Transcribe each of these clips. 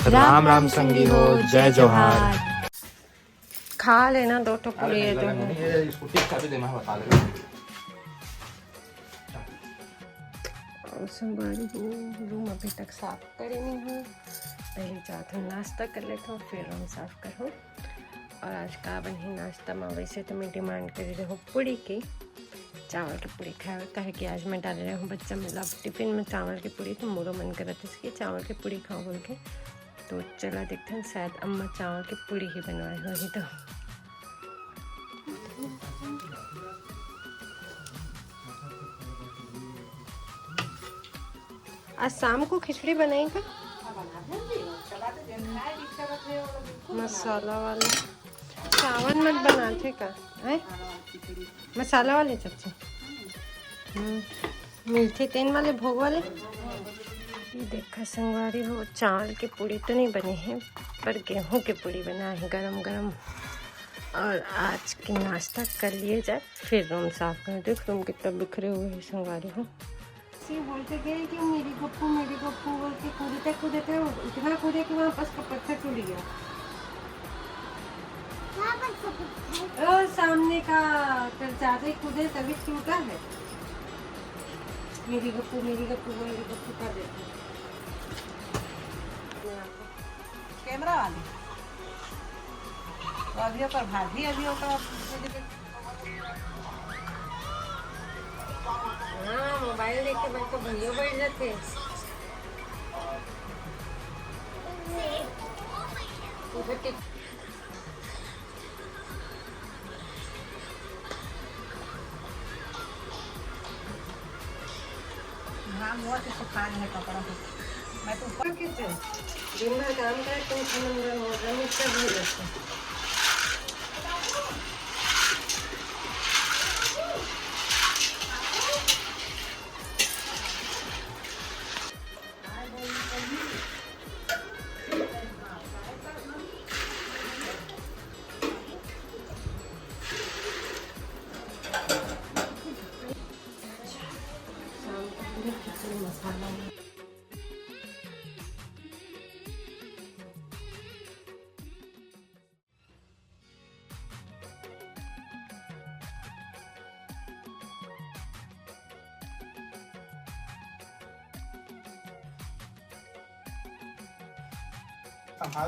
राम राम संगी हो, जय जोहार। खा लेना दो टुकड़ी है तो है। संगवारी हो रूम अभी तक साफ करे नहीं हूँ। पहले चाहता हूँ नाश्ता कर लेता हूँ फिर रूम साफ करूँ। और आज का बनी नाश्ता में वैसे तो मैं डिमांड कर रही हूँ पूड़ी की, चावल की पूड़ी खाया होता है कि आज मैं डाल रही हूँ बच्चा मतलब टिफिन में चावल की पूड़ी, तो मोरो मन कर रहा था इसकी चावल की पूड़ी खाऊँ बोल के। तो चला देखते हैं शायद अम्मा चावल की पूड़ी ही बनवाए होगी। तो आज शाम को खिचड़ी बनाएगा मसाला वाले चावल मत बनाते का है, मसाला वाले चाचा मीठे तेल वाले भोग वाले। ये देखा संगवारी हो चावल की पूड़ी तो नहीं बनी है पर गेहूं की पूड़ी बना है गरम गरम। और आज की नाश्ता कर लिए जाए फिर रूम साफ कर। देख रूम कितना बिखरे हुए हैं संगवारी हो। बोलते गए कि मेरी गप्पू बोल के कूदते थे, इतना कूदे कि वहाँ पास का पत्थर टूट गया। सामने का ज्यादा ही कूदे तभी टूटा है। मेरी गप्पू कर देते कैमरा वाले तो अभी पर भाभी अभी हाँ मोबाइल देख के बैठ तो भैया बैठ जाते। हाँ बहुत सुखान है कपड़ा को। मैं तो ऊपर दिन भर काम करे तुम मसाला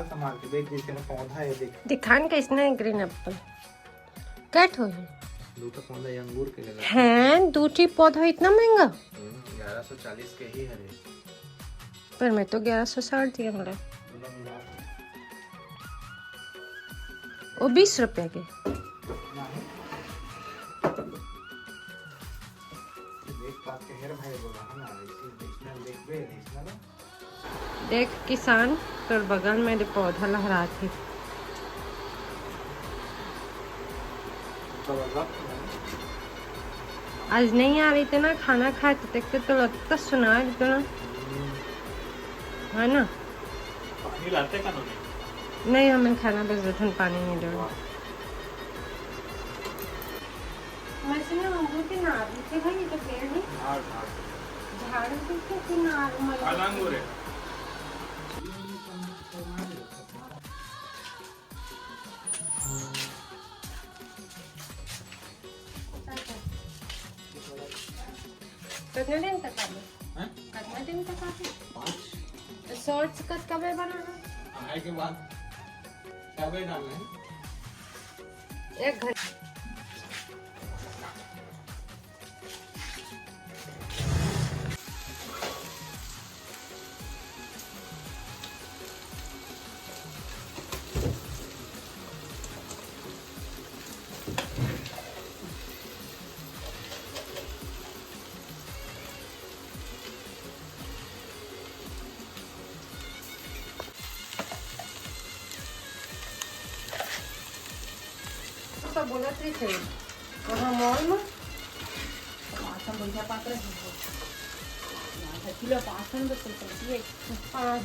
संभाल के देख, जैसे ना पौधा है देख। दिखान कैसना है ग्रीन एप्पल कट हो दूटा पौधा ये अंगूर के लगा है। दूटी पौधा इतना महंगा 1140 के ही है। पर मैं तो 1160 दिया मेरा। वो 20 रुपए के। देख किसान तो बगल में पौधा लहरा थे। आज नहीं आ रही थी ना खाना खाते देखते तो लगता सुना इतना है ना। पानी लाते का नहीं हमें खाना बस रतन पानी नहीं दे भाई तो पेड़ नहीं झाड़ के कितने दिन तक आगे कितने दिन तक आगे शॉर्ट्स कट कब बनाना आए के बाद कब डालना है 1 घंटा। बोलत रही थे वहाँ मॉल में बढ़िया पात्र किलो 500 रुपये 5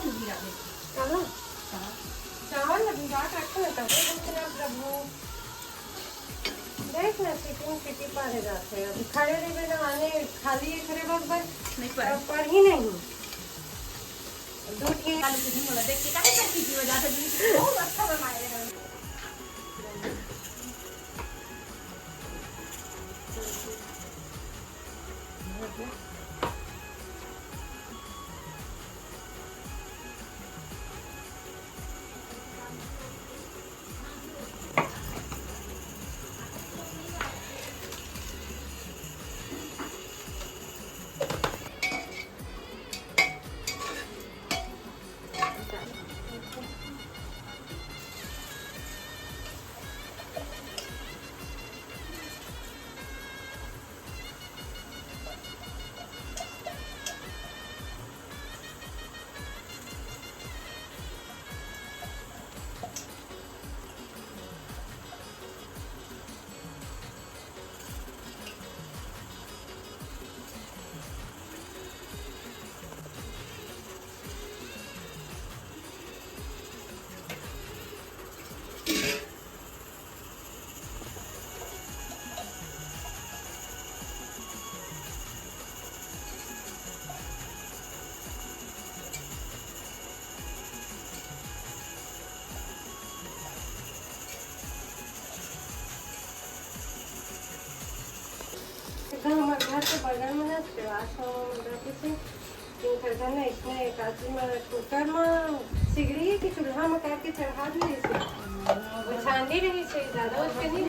दूध गिरा दे। चलो हाँ। चावल अभी बात रखो ना, तब दूसरा प्रभु देख ना सिटी पारे जाते हैं। अभी खड़े रहे ना आने खाली एक खड़े बस नहीं पर पर ही नहीं दूध की आलू की बोला देख के काहे करती थी वजह से दूध बहुत अच्छा बनाएगा। हमारे घर के बगल में ना श्रीवास रहती थी तीन खर्चा ना इसमें एक आदमी में कुकर में सिगड़ी की चूल्हा में करके चढ़ा दी थी वो छानी रही से ज़्यादा उसके नहीं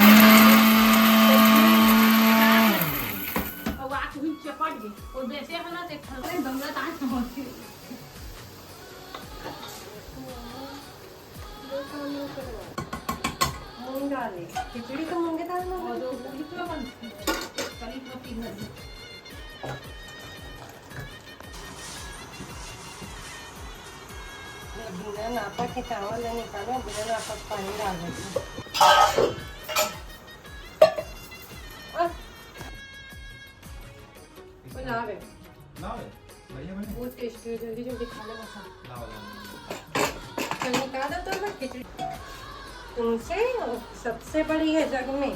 और आँख भी चपट गई और वैसे है ना देख खड़े दंगल आँख होती मूंग डाले खिचड़ी तो मूंगे दाल में और जो कितना बन करीब में 3 घंटे बिना नापा के चावल निकालो बिना नापा पानी डाल देते लावे बहुत टेस्टी जल्दी जल्दी खा लो मसाला चल निकाल दो तो मैं खिचड़ी तुमसे सबसे बड़ी है जग में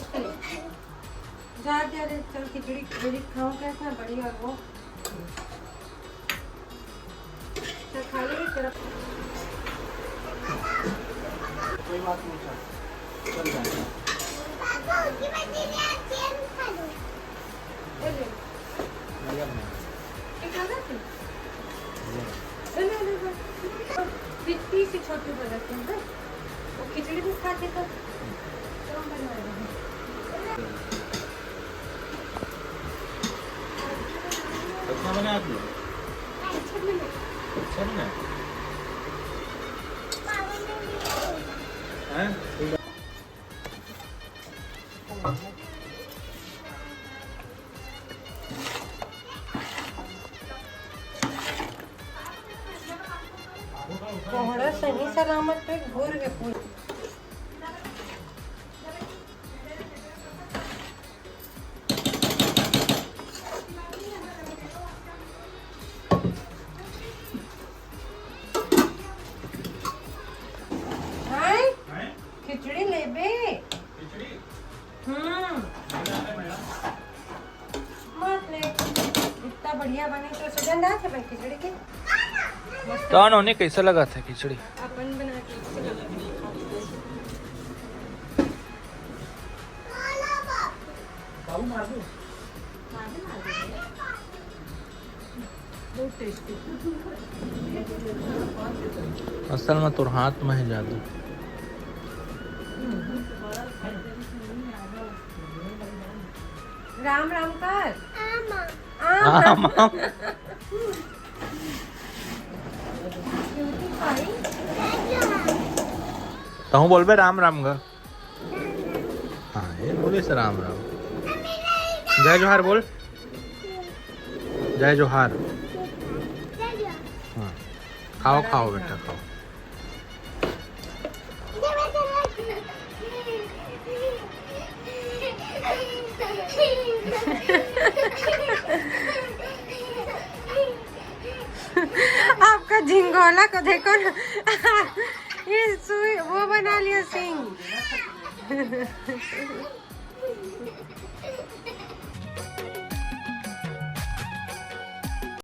जा क्या रे चल खिचड़ी खिचड़ी खाओ कैसा बड़ी और वो चल खा ले तेरा कोई बात नहीं चल चल जाएगा बढ़िया बना इतनी सी छोटी बनाते हैं वो खिचड़ी भी खाते तो कम बना रहे हैं अच्छा बना आपने अच्छा बना हैं कोहड़ा सही सलामत पे घूर के पूछ खिचड़ी ले बे मत ले इतना बढ़िया बनी तो सुगंध आती है खिचड़ी की तो उन्हें कैसा लगा था खिचड़ी अपन बना के बहुत टेस्टी असल में तो हाथ में है जादू राम राम कर आम आम तो हूँ बोल बे राम राम गा हाँ ये बोले से राम राम जय जोहार बोल जय जोहार हाँ खाओ खाओ बेटा खाओ आपका इसका झिंगोला को देखो ना। ये सुई वो बना लिया सिंह।